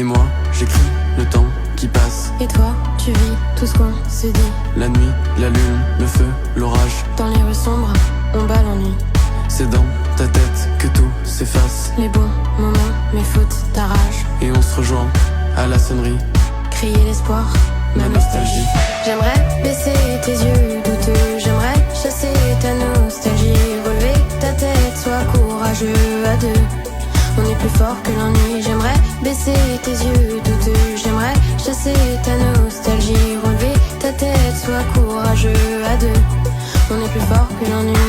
Et moi, j'écris le temps qui passe. Et toi, tu vis tout ce qu'on se dit. La nuit, la lune, le feu, l'orage. Dans les rues sombres, on bat l'ennui. C'est dans ta tête que tout s'efface. Les bons moments, mes fautes, ta rage. Et on se rejoint à la sonnerie. Crier l'espoir, ma nostalgie. J'aimerais baisser tes yeux douteux. J'aimerais chasser ta nostalgie. Relever ta tête, sois courageux à deux. On est plus fort que l'ennui. J'aimerais baisser tes yeux douteux. J'aimerais chasser ta nostalgie. Relever ta tête, sois courageux à deux. On est plus fort que l'ennui.